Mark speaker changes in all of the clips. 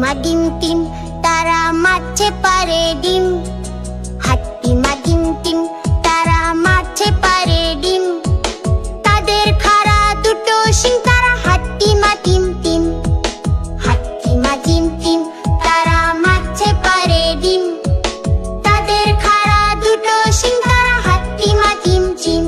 Speaker 1: মা ডিম টিম, তারা মারছে পারে ডিম। হাট্টি মা ডিম টিম, তারা মারছে পারে ডিম। তাদের খাড়া দুটো শিং, তারা হাট্টি মা ডিম টিম। হাট্টি মা ডিম টিম, তারা মারছে পারে ডিম। তাদের খাড়া দুটো শিং, তারা হাট্টি মা ডিম টিম।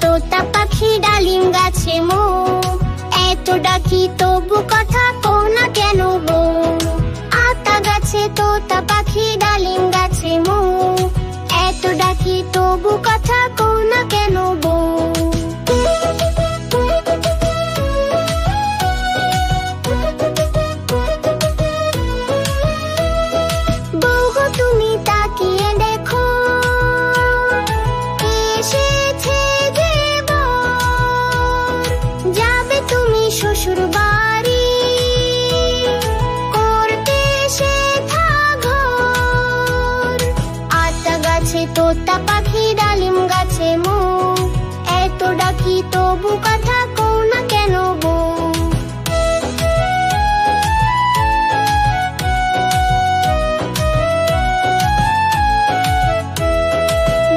Speaker 1: তোতা পাখি ডালিম গাছে মো, এত ডাকি তবু কথা কও না কেন গো। আতা গাছে তোতা পাখি ডালিম গাছে মো, এত ডাকি তবু কথা কও না কেন গো। বউ গো তুমি তাকিয়ে দেখো, শ্বশুর বাড়ি করতে শেখা ঘর। আতা গাছে তোতা পাখি ডালিম গাছে মো, এত ডাকি তবু কথা কও না কেন গো।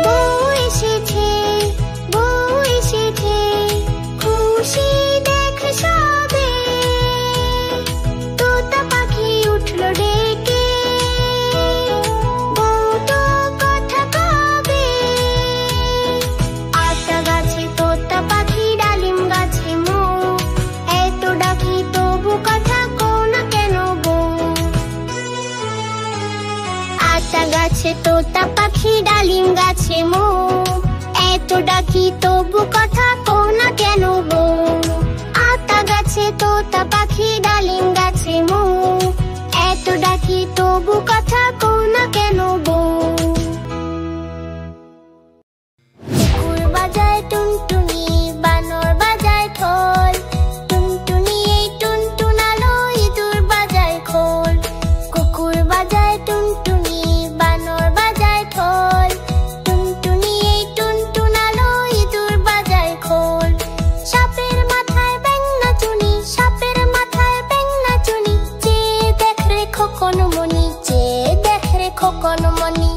Speaker 1: বউ এসেছে, বউ এসেছে, খুশি সবে তোতা পাখি উঠল ডেকে, বউ তো কথা কবে। আতা গাছে তোতা পাখি ডালিম গাছে মো, এত ডাকি তবু কথা কও না কেন গো। আতা গাছে তোতা পাখি ডালিম গাছে মো, এত ডাকি তবু কথা কও না কেন গো। আতা গাছে তোতা পাখি ডালিম গাছে মো, এত ডাকি তবু কথা কও না কেন গো। কুকুর বাজায় টুনটুনি, বানর বাজায় ঢোল, টুনটুনি এই টুনটুনালো, ইঁদুর বাজায় খোল। কুকুর বাজায় টুনটুনি, বানর বাজায় ঢোল, টুনটুনি এই টুনটুনালো, ইঁদুর বাজায় খোল। সাপের মাথায় ব্যাঙ নাচুনি, সাপের মাথায় ব্যাঙ নাচুনি, চেয়ে দেখ রে খোকন মনি, চেয়ে দেখ রে খোকন মনি।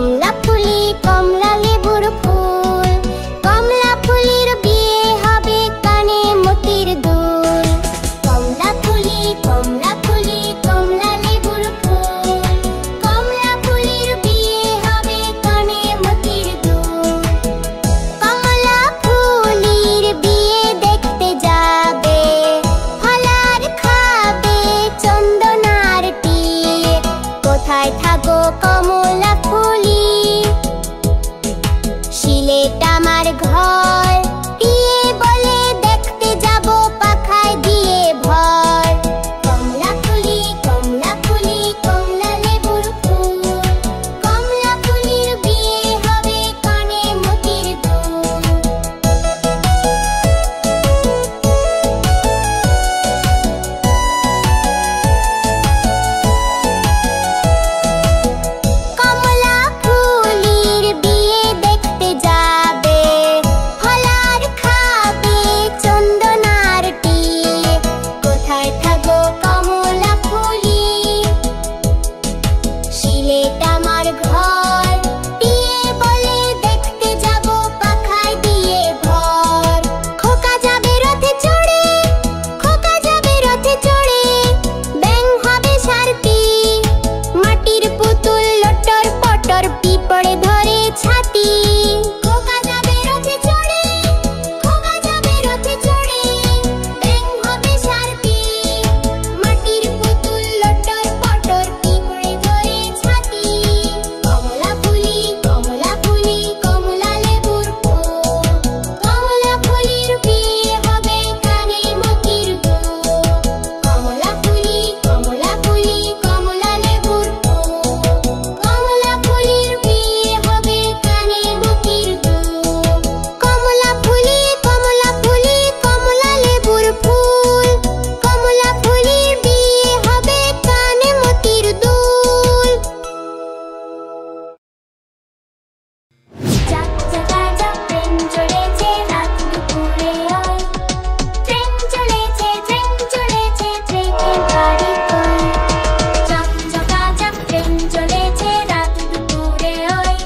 Speaker 1: কমলা ফুলি কমলা লেবুর ফুল, কমলা ফুলির বিয়ে হবে কানে মতির দুল। কমলা ফুলি কমলা ফুলি কমলা লেবুর ফুল, কমলা ফুলির বিয়ে হবে কানে মতির দুল। কমলা ফুলির বিয়ে দেখতে যাবে, ফলার খাবে চন্দনার টিয়ে। কোথায় থাকো কমলা ফুলি? সিলেট আমার ঘর, টিয়ে বলে দেখতে যাব পাখায় দিয়ে ভর। কমলা ফুলি কমলা ফুলি কমলা লেবুর ফুল, কমলা ফুলির বিয়ে হবে কানে মতির দুল। কমলা ফুলির বিয়ে দেখতে যাবে, ফলার খাবে চন্দনার টিয়ে। কোথায় থাকো কমলা ফুলি? সিলেট আমার ঘর, টিয়ে বলে দেখতে যাব পাখায় দিয়ে ভর। খোকা যাবে রথে চড়ে, খোকা যাবে রথে চড়ে, ব্যাং হবে সারথি। মাটির পুতুল লটর পটর পিঁপড়ে ধরে ছাতি। খোকা যাবে রথে চড়ে, খোকা যাবে রথে চড়ে, ব্যাং হবে সারথি। মাটির পুতুল লটর পটর পিঁপড়ে ধরে ছাতি। কমলা ফুলি কমলা ফুলি কমলা লেবুর ফুল, কমলা ফুলির বিয়ে হবে কানে মতির দুল। কমলা ফুলি কমলা ফুলি কমলা লেবুর ফুল, কমলা ফুলির বিয়ে হবে কানে মতির দুল। কমলা ফুলি কমলা ফুলি কমলা লেবুর ফুল, কমলা ফুলির বিয়ে হবে কানে মতির দুল। যাক জাগা যাক ট্রেন চলেছে রাত দুপুরে ওই, ট্রেন চলেছে ট্রেনের বাড়ি কই। যাক জাগা যাক ট্রেন চলেছে রাত দুপুরে ওই,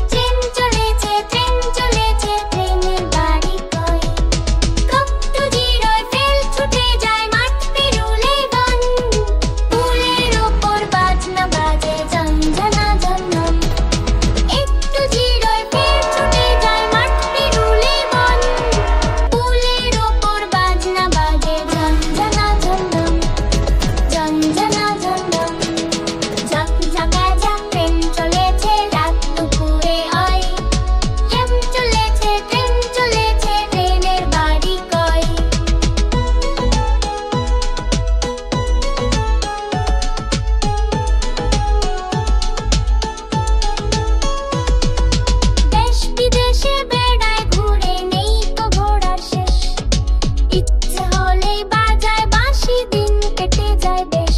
Speaker 1: ট্রেন চলেছে ট্রেনের বাড়ি কই। কপ্টু জিরোয় ফেল ছুটে যায় মাঠ পেরুলে বন, ফুলের ওপর বাজনা বাজে ঝনঝনা ঝনঝন। একটু জিরোয় ফের ছুটে যায় মাঠ পেরুলে বন, ফুলের ওপর বাজনা বাজে ঝনঝনা ঝনঝন, ঝনঝনা ঝনঝন। ঝক ঝকা ঝক ট্রেন চলেছে রাত দুপুরে ওই, ট্রেন চলেছে ট্রেনের বাড়ি কই। দেশ বিদেশে বেড়ায় ঘুরে নেই তো ঘোড়ার শেষ, ইচ্ছে হলেই বাজায় বাঁশি দিন কেটে যায় বেশ।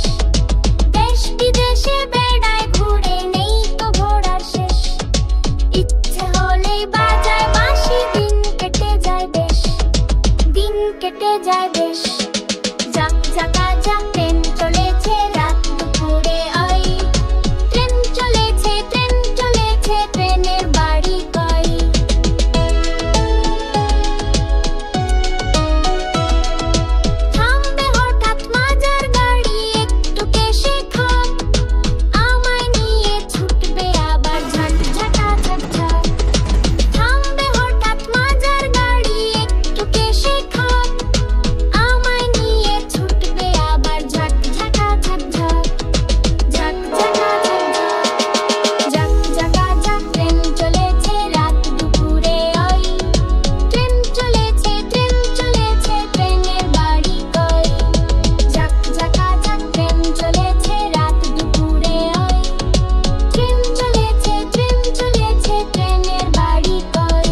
Speaker 1: দেশ বিদেশে বেড়ায় ঘুরে নেই তো ঘোড়ার শেষ, ইচ্ছে হলেই বাজায় বাঁশি দিন কেটে যায় বেশ, দিন কেটে যায় বেশ। যাক জাগা যাক ট্রেন চলেছে রাত দুপুরে ওই, ট্রেন চলেছে ট্রেনের বাড়ি কই। থামবে হঠাৎ মাজার গাড়ি একটু কেশে খাপ, আমায় নিয়ে ছুটবে আবার ঝট ঝটা ঝট ঝট। থামবে হঠাৎ মাজার গাড়ি একটু কেশে খাপ, আমায় নিয়ে ছুটবে আবার ঝট ঝটা ঝট ঝট, ঝট ঝটা ঝট ঝট। যাক জাগা যাক ট্রেন চলেছে রাত দুপুরে ওই, ট্রেন চলেছে ট্রেনের বাড়ি কই। যাক জাগা যাক ট্রেন চলেছে রাত দুপুরে ওই, ট্রেন চলেছে ট্রেনের বাড়ি কই।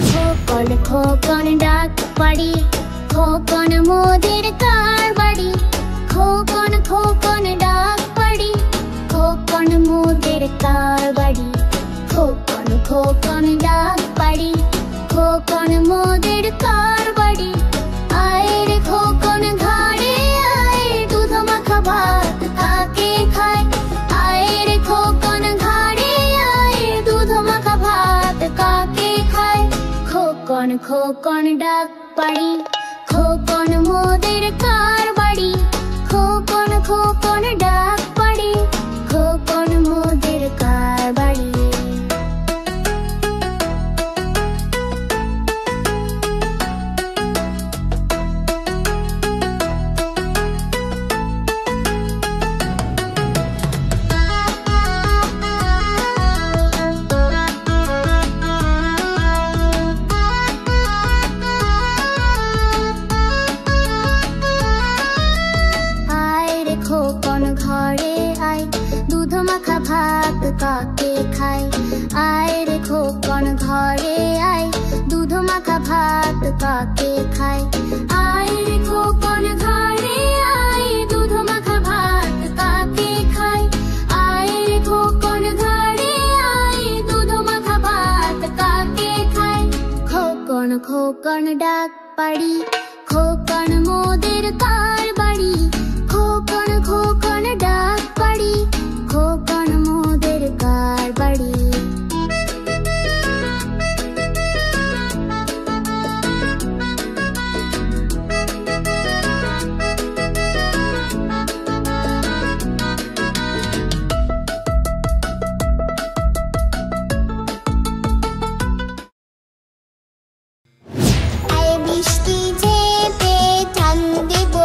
Speaker 1: খোকন খোকন ডাক পাড়ি, খোকন মোদের কার বাড়ি। খোকন খোকন ডাক পাড়ি, খোকন মোদের কার বাড়ি। খোকন খোকন ডাক পাড়ি, খোকন মোদের কার বাড়ি। আয় রে খোকন ঘাড়ে আয়, দুধ মাখা ভাত কাকে খোকন ডাক পাড়ি, খোকন মোদের কার বাড়ি। খোকন খোকন ডাক পাড়ি, খোকন মোদের কার বাড়ি। খোকন ঘরে আয়, দুধ মাখা ভাত কাকে খায়। আয় রে খোকন ঘরে আয়, দুধ মাখা ভাত কাকে খায়। আয় রে খোকন ঘরে আয়, দুধ মাখা ভাত কাকে খায়। আয় রে খোকন ঘরে আয়, দুধ মাখা ভাত কাকে খায়। খোকন খোকন ডাক পাড়ি, খোকন মোদের কার বাড়ি। খোকন খোকন ডাক পাড়ি, খোকন মোদের কার বাড়ি। বৃষ্টি ঝেপে চাঁদ দেব।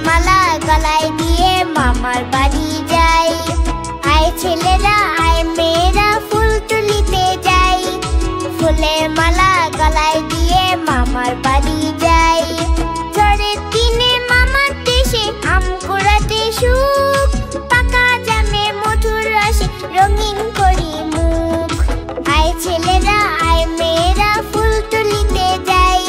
Speaker 1: মালা গলায় দিয়ে মামার বাড়ি যাই। আয় ছেলেরা আয় মেয়েরা ফুল তুলিতে যাই, ফুলের মালা গলায় দিয়ে মামার বাড়ি যাই। ঝড়ের দিনে মামার দেশে আম কুড়াতে সুখ, পাকা জামে মধুর রসে রঙিন করি মুখ। আয় ছেলেরা আয় মেয়েরা ফুল তুলিতে যাই,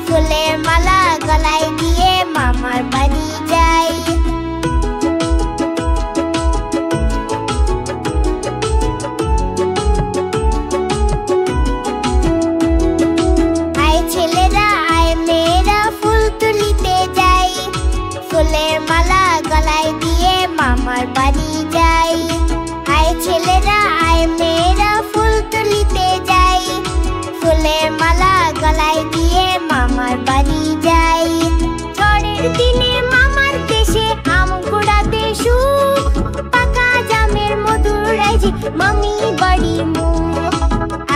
Speaker 1: ফুলের মালা গলায় দিয়ে মামার বাড়ি যাই। আয় ছেলেরা আয় মেয়েরা ফুল তুলিতে যাই, ফুলের মালা গলায় দিয়ে মামার বাড়ি যাই। আয় ছেলেরা আয় মেয়েরা ফুল তুলিতে যাই, ফুলের মালা গলায় দিয়ে মামার বাড়ি যাই। ঝড়ের দিনে মামার দেশে আম কুড়াতে সুখ, পাকা জামের মধুর রাইজে মামি বাড়ি মুখ।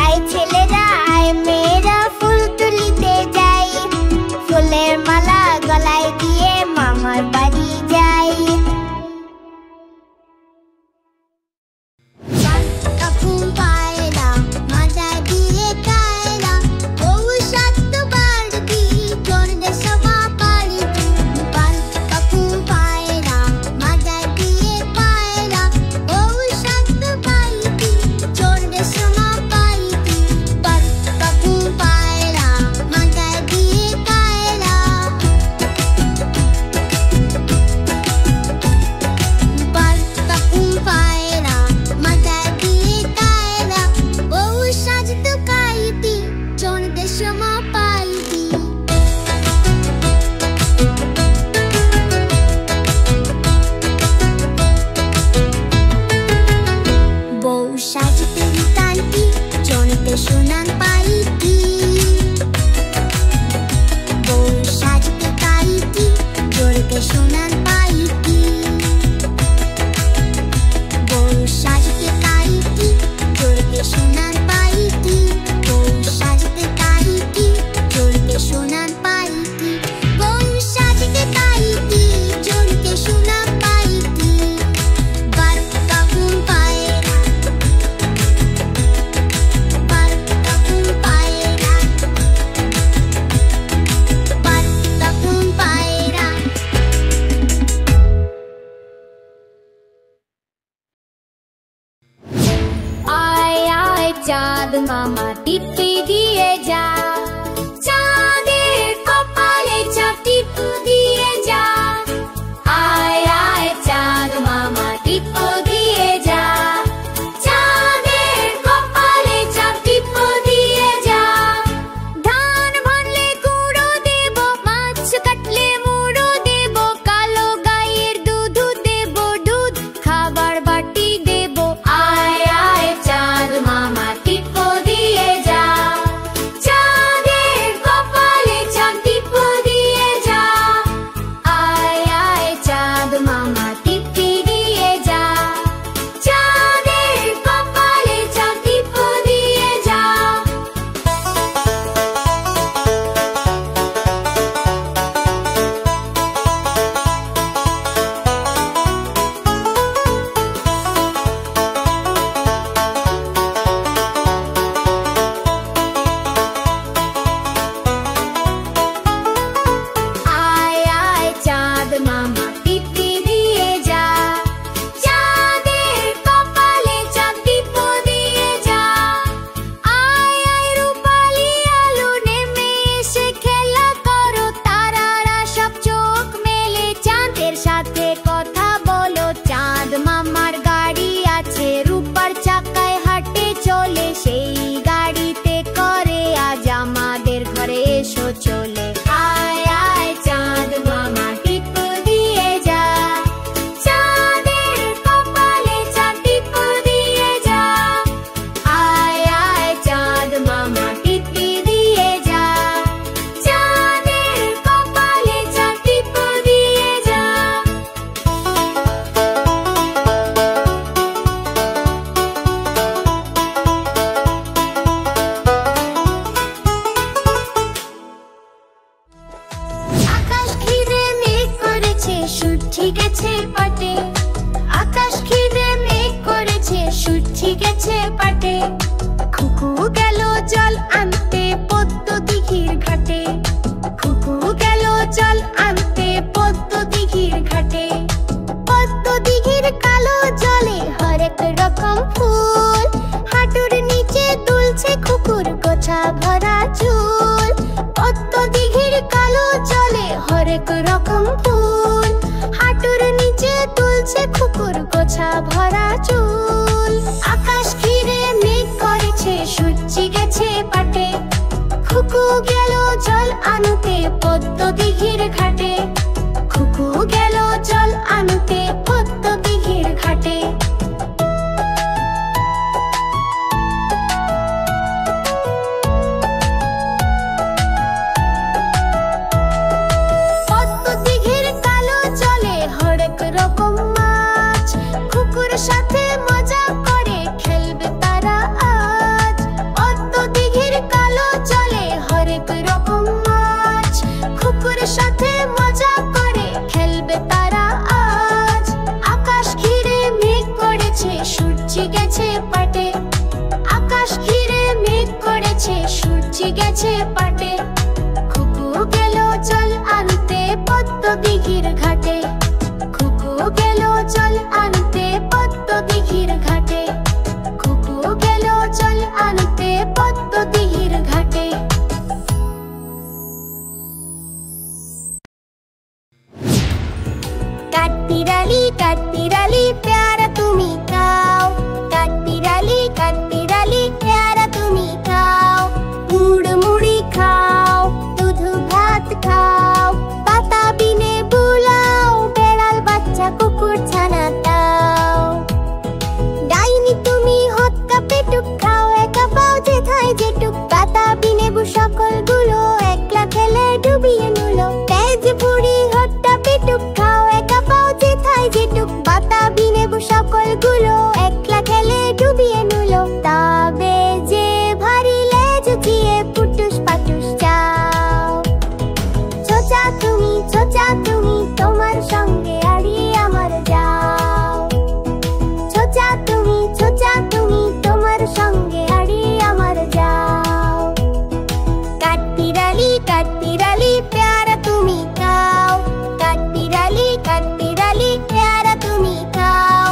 Speaker 1: আয় ছেলেরা আয় মেয়েরা ফুল তুলিতে যাই, ফুলের মালা গলায় দিয়ে মামার বাড়ি যাই।
Speaker 2: চাঁদ মামা টিপি দিয়ে যা, চাঁদের কপালে চাপ টিপ দিয়ে যা। আয় আয় চাঁদ মামা টিপ দিয়ে যা, চাঁদের কপালে চাপ টিপ দিয়ে যা। ধান ভানলে গুঁড়ো দেব, মাছ কাটলে মুড়ো দেব, কালো গায়ের দুধ দেব, দুধ খাবার বাটি দেব। আয় আয় চাঁদ মামা টিপ দিয়ে যা, চাঁদের কপালে চাপ টিপ দিয়ে যা। আয় আয় চাঁদ মামা টিপ দিয়ে যা, চাঁদের কপালে চাপ টিপ দিয়ে যা। আয় আয় চাঁদ মামা টিপি দিয়ে যা, চাঁদের কপালে চাপ টিপ দিয়ে যা। আয় আয় রূপালি আলো নেমে এসে খেলা করো, তারারা সব চোখ মেলে চাঁদের সাথে কথা বলো। চাঁদ মামার গাড়ি আছে, রূপার চাকায় হাঁটে চলে, সেই গাড়িতে করে আজ আমাদের ঘরে এসো চলে। আয় আয় চাঁদ মামা টিপ দিয়ে সূর্যি গেছে পাটে, আকাশ ঘিরে মেঘ করেছে, সূর্যি গেছে পাটে। খুকু গেল জল আনতে পদ্ম দিঘির ঘাটে, খুকু গেল জল আনতে পদ্ম দিঘির ঘাটে। পদ্ম দিঘির কালো জলে হরেক রকম ফুল, হাঁটুর নিচে দুলছে খুকুর গোছা ভরা চুল। পদ্ম দিঘির কালো জলে হরেক রকম ফুল, হাঁটুর নিচে দুলছে খুকুর গোছা ভরা চুল। আকাশ ঘিরে মেঘ করেছে, সূর্যি গেছে পাটে, খুকু গেল জল আনতে পদ্ম দিঘির ঘাটে, খুকু গেল জল আনতে পদ্ম দিঘির ঘাটে। পদ্ম দিঘির কালো জলে হরেক রকম মাছ, খুকুর সাথে মজা করে খেলবে তারা আজ। পদ্ম দিঘির কালো জলে হরেক রকম মাছ, খুকুর সাথে মজা করে খেলবে তারা আজ। আকাশ ঘিরে মেঘ করেছে, সূর্যি গেছে পাটে, আকাশ ঘিরে মেঘ করেছে, সূর্যি গেছে পাটে। খুকু গেল জল আনতে পদ্ম দিঘির ঘাটে, খুকু গেল জল আনতে পদ্ম দিঘির ঘাটে, খুকু গেল জল আনতে পদ্ম দিঘির ঘাটে। কাঠবিড়ালি কাঠবিড়ালি প্যারা তুমি খাও, কাঠবিড়ালি কাঠবিড়ালি প্যারা তুমি খাও। গুড় মুড়ি খাও, দুধ ভাত খাও, পাতা বিনে বুলাও, বেড়াল বাচ্চা কুকুর ছানা দাও। ডাইনি তুমি হৎকা পেটুক খাও, একা পাও যেথায় যেটুক, পাতা বিনে বু সকলগুলো একলা খেলে ডুবিয়ে নুলো। তেজ বুড়ি হত্যা পেটুক খাও, একা পাও যেথায় যেটুক, পাতা বিনে বু সকলগুলো একলা খেলে ডুবিয়ে নুলো। তবে যে ভারী লেজ দিয়ে পুটুস পাটুস যাও। ছোচা তুমি তোমার সঙ্গে আড়ি আমার যাও। ছোচা তুমি তোমার সঙ্গে আড়ি আমার যাও। কাঠবিড়ালি কাঠবিড়ালি প্যারা তুমি খাও, কাঠবিড়ালি কাঠবিড়ালি প্যারা তুমি খাও।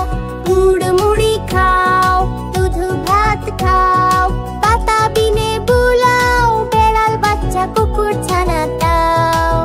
Speaker 2: গুড় মুড়ি খাও, দুধ ভাত খাও, পাতা বিনে বুলাও, বেড়াল বাচ্চা কুকুর ছানা দাও।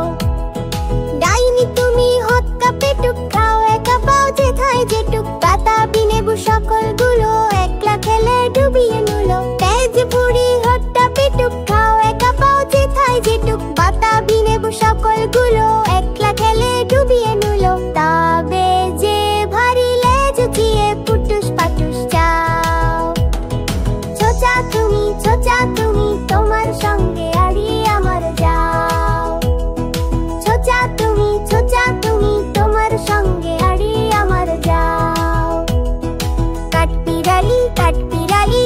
Speaker 2: ডাইনি তুমি হৎকা পেটুক খাও, একা পাও যেথায় যেটুক, পাতা বিনে বু সকলগুলো একলা খেলে ডুবিয়ে নুলো। তেজ বুড়ি হত্যা পেটুক খাও, একা পাও যেথায় যেটুক, পাতা বিনে বু সকলগুলো একলা খেলে ডুবিয়ে নুলো। তবে যে ভারী লেজ দিয়ে পুটুস পাটুস যাও। ছোচা তুমি তোমার সঙ্গে আড়ি আমার যাও। ছোচা তুমি তোমার সঙ্গে আড়ি আমার যাও। কাঠবিড়ালি কাঠবিড়ালি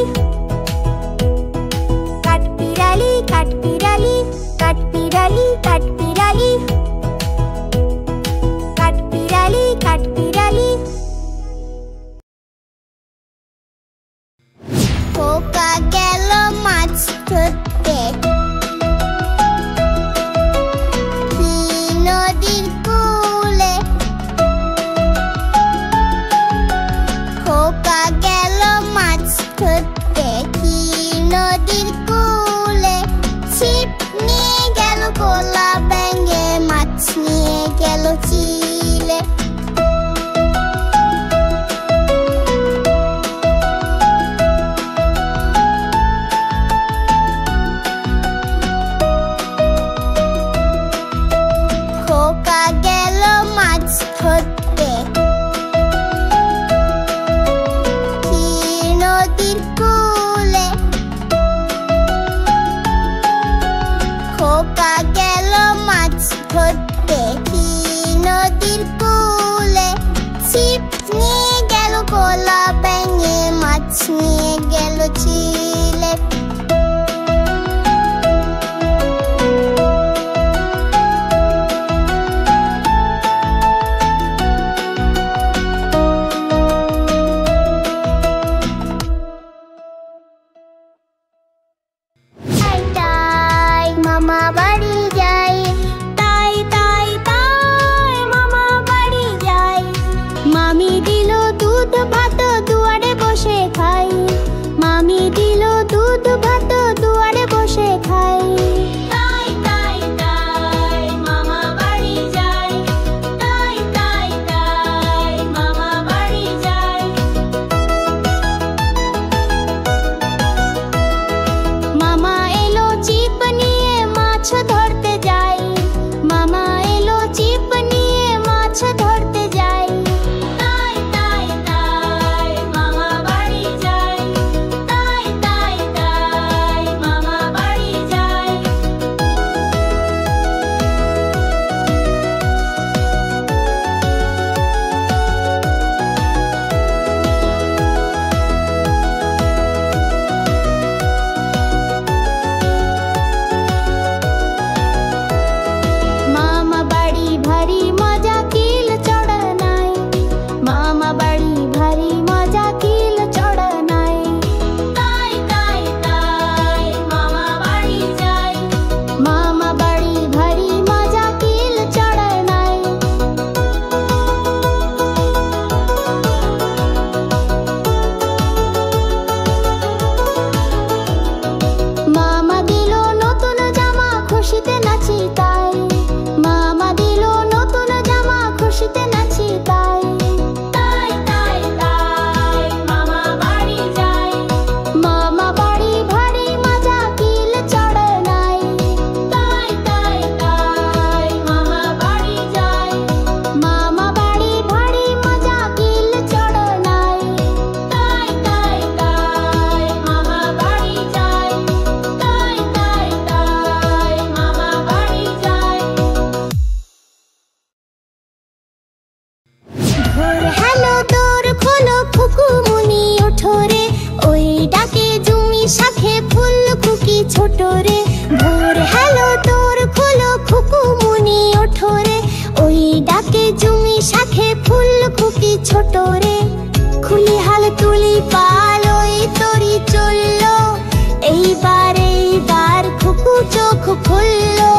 Speaker 2: কাঠবিড়ালি কাঠবিড়ালি কাঠবিড়ালি কাঠবিড়ালি কাঠবিড়ালি কাঠবিড়ালি।
Speaker 1: খোকা গেল মাছ ধরতে, নদীর কূলে। খোকা গেল মাছ ধরতে, নদীর কূলে। ছিপ নিয়ে গেল গোলা ব্যাঙে, মাছ নিয়ে গেল চিলে। খোকা গেল মাছ ধরতে, নদীর কূলে। খোকা গেল মাছ ধরতে, নদীর কূলে। ছিপ নিয়ে গেল গোলা ব্যাঙে, মাছ নিয়ে গেল চিলে। শাখে ফুল খুকি ছোট রে। খুলি হাল তুলি পাল ওই তরি চললো, এইবার খুকু চোখ খুললো।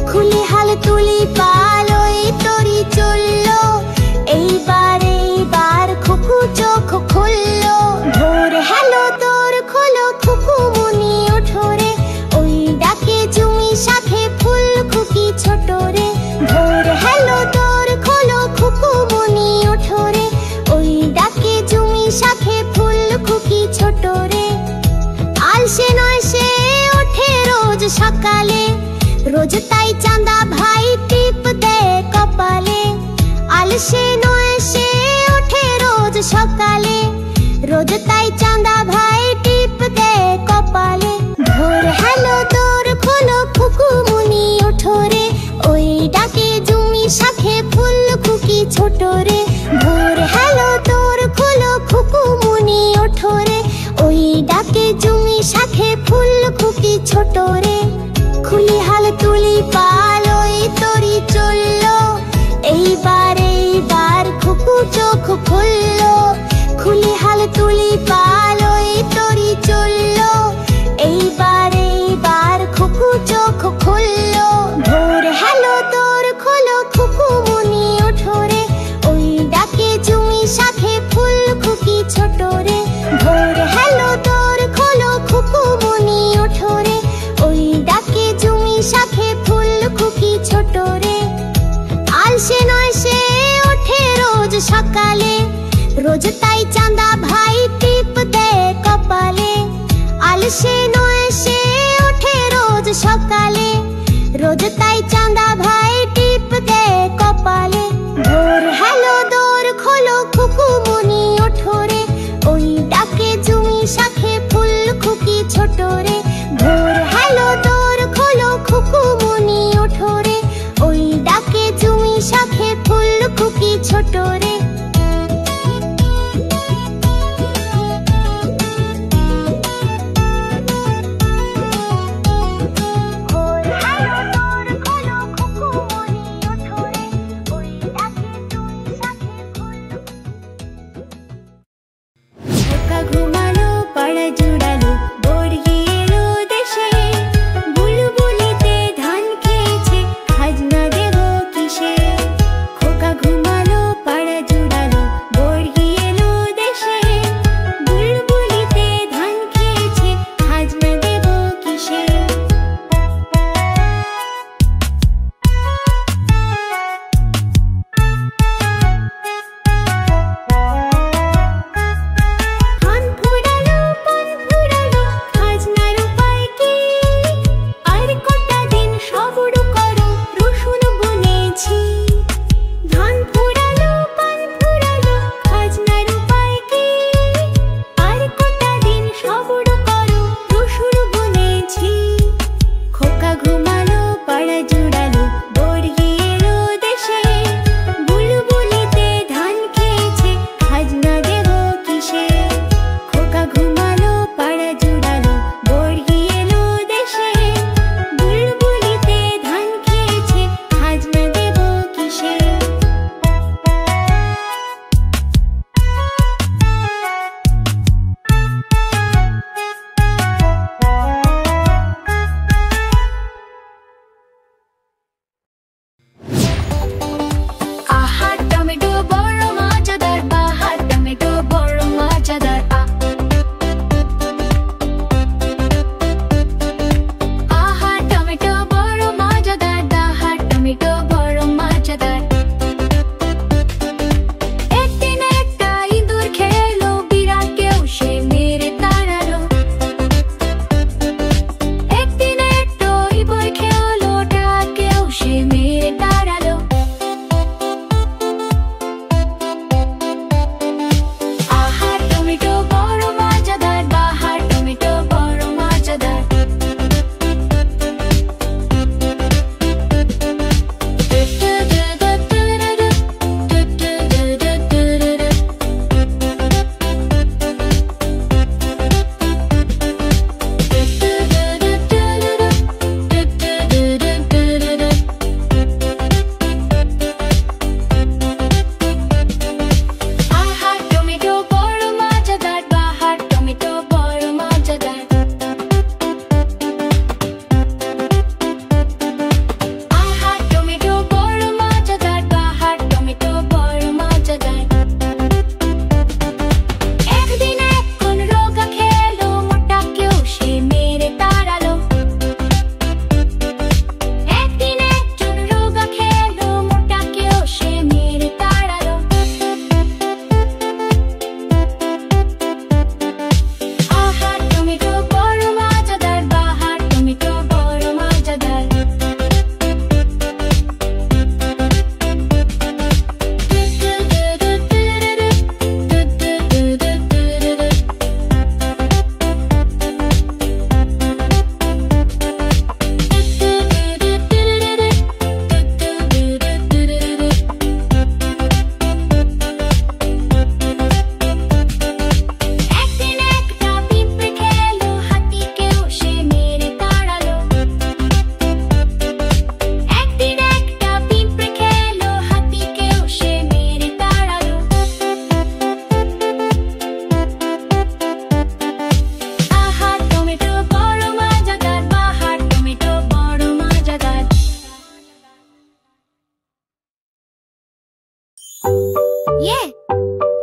Speaker 1: খুলি হাল তুলি পাল ওই তরি চললো, এইবার খুকু চোখ খুললো। ভোর হেলো তোর খোলো খুকু মনি ওঠো রে, ওই ডাকে জুমি শাখে ফুল খুকি ছোট রে। ভোর হেলো তোর খোলো খুকু মনি ওঠো রে, ওই ডাকে জুমি শাখে ফুল খুকি ছোট রে। আলসে নয় সে ওঠে রোজ সকালে, রোজ তাই চাঁদা ভাই টিপ দেয় কপালে। আলসে নয় সে ওঠে রোজ সকালে, রোজ তাই চাঁদা ভাই টিপ দেয় কপালে। ভোর হেলো তোর খোলো খুকু মনি ওঠো রে, ওই ডাকে জুমি শাখে ফুল খুকি ছোট রে। ভোর হেলো তোর খোলো খুকু মনি ওঠো রে, ওই ডাকে জুমি শাখে ফুল খুকি ছোট রে। খুলি হাল তুলি পাল ওই তরি চললো, এইবার খুকু চোখ খুললো। খুলি হাল তুলি পাল ওই তরি চললো, এইবার খুকু চোখ খুললো। ভোর হেলো তোর খোলো খুকু মনি ওঠো রে, ওই ডাকে জুমি শাখে ফুল খুকি ছোট রে। ভোর হেলো তোর খোলো খুকু মনি ওঠো রে, ওই ডাকে জুমি শাখে ফুল খুকি ছোট রে। আলসে নয় সে ওঠে রোজ সকালে, রোজ তাই চাঁদা ভাই টিপ দেয় কপালে। আলসে নয় সে ওঠে রোজ সকালে, রোজ তাই চাঁদা ভাই টিপ দেয় কপালে। ভোর হেলো দোর খোলো খুকু মনি ওঠো রে, ওই ডাকে জুমি শাখে ফুল খুকি ছোট রে। ভোর হেলো দোর খোলো খুকু মনি ওঠো রে, ওই ডাকে জুমি শাখে ফুল খুকি ছোট রে।
Speaker 2: ঘুমালো পাড়া জুড়ালো বর্গি এলো দেশে, বুলবুলিতে ধান খেয়েছে খাজনা দেব কিসে। খোকা ঘুমালো পাড়া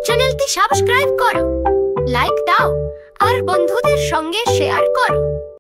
Speaker 2: চ্যানেলটি সাবস্ক্রাইব করো, লাইক দাও আর বন্ধুদের সঙ্গে শেয়ার করো।